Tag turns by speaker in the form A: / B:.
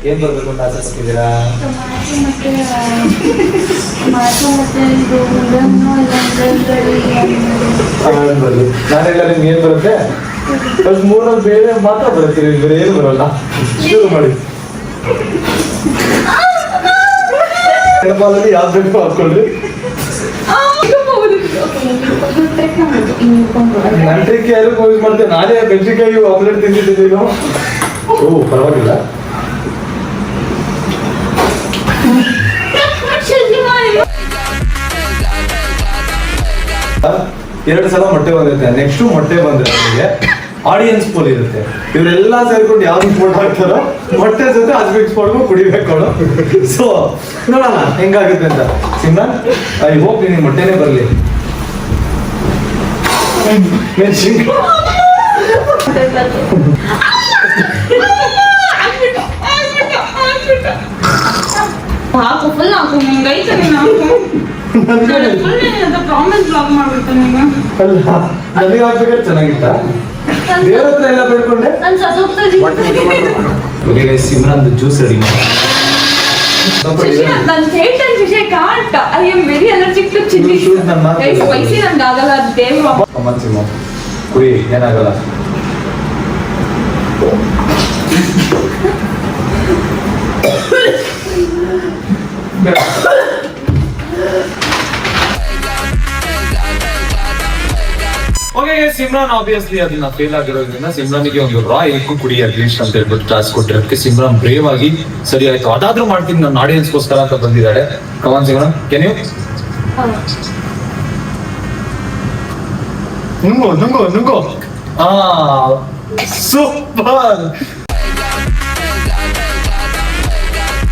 A: ಏನ್ ಬರ್ಬೇಕು ಅಂತ ಆಸೆ ಪಟ್ಟಿದ್ದೀರಾ? ಬರ್ಲಿ. ನಾನೆಲ್ಲ ನಿಮ್ಗೆ ಏನ್ ಬರುತ್ತೆ? ಫಸ್ಟ್ ಮೂರಲ್ಲಿ ಬೇರೆ ಮಾತ್ರ ಬರುತ್ತೆ, ಬೇರೆ ಏನು ಬರಲ್ಲ. ಶುರು ಮಾಡಿ. ಹೆಣ್ಪಾಲಲ್ಲಿ ಯಾವ್ದು ಬೇಕು ಹಾಕೊಳ್ಳಿ. ನನ್ನ ಟ್ರಿಕ್ ಯಾರು ಯೂಸ್ ಮಾಡ್ತೇವೆ. ನಾನೇ ಮೆಣಸಿನ್ಕಾಯಿ ಆಮ್ಲೆಟ್ ತಿಂದಿದ್ದೀನಿ. ಓ ಪರವಾಗಿಲ್ಲ. ಎರಡು ಸಲ ಮೊಟ್ಟೆ ಬಂದಿರುತ್ತೆ. ನೆಕ್ಸ್ಟ್ ಮೊಟ್ಟೆ ಬಂದ್ರೆ ನಮಗೆ ಆಡಿಯನ್ಸ್ ಪೋಲ್ ಇರುತ್ತೆ. ಇವರೆಲ್ಲ ಸೇರ್ಕೊಂಡು ಯಾವ್ದು ಫೋಟೋ ಹಾಕ್ತಾರೋ ಮೊಟ್ಟೆ ಜೊತೆ ಹಸ್ಬೆಂಡ್ ಸ್ಪಾಟ್ಗೂ ಕುಡಿಬೇಕು. ಸೊ ನೋಡೋಣ ಹೆಂಗಾಗುತ್ತೆ ಅಂತ. ಸಿಮ್ರಾನ್, ಐ ಹೋಪ್ ನಿನಗೆ ಮೊಟ್ಟೆನೇ ಬರಲಿ. ನನಗೆ ಹಾಕ್ಬೇಕಾದ್ರೆ ಚೆನ್ನಾಗಿತ್ತ? ದೇವ್ರ ಹತ್ರ ಎಲ್ಲ ಬೇಡ್ಕೊಂಡೆ. ಸಿಮ್ರಾನ್ ಜ್ಯೂಸ್ ರೆಡಿ ಮಾಡಿ. ಕುಡಿ, ಏನಾಗಲ್ಲ. ಓಕೆ, ಸಿಮ್ರಾನ್ ಆಬ್ವಿಯಸ್ಲಿ ಅದನ್ನ ಫೇಲ್ ಆಗಿರೋದ್ರಿಂದ ಸಿಮ್ರಾನ್ಗೆ ಒಂದು ರಾಯಲ್ ಕುಡಿ ಅಟ್ಲೀಸ್ಟ್ ಅಂತ ಹೇಳ್ಬಿಟ್ಟು ಟಾಸ್ಕ್ ಕೊಟ್ಟಿರೋದಕ್ಕೆ ಸಿಮ್ರಾನ್ ಬ್ರೇವ್ ಆಗಿ ಸರಿ ಆಯ್ತು, ಅದಾದ್ರೂ ಮಾಡ್ತೀನಿ ನನ್ನ ಆಡಿಯನ್ಸ್ಗೋಸ್ಕರ ಅಂತ ಬಂದಿದ್ದಾಳೆ. ಕಮಾನ್ ಸಿಮ್ರಾನ್, ಕೆನ್ ಯು? ನುಂಗೋ. ಸೂಪರ್.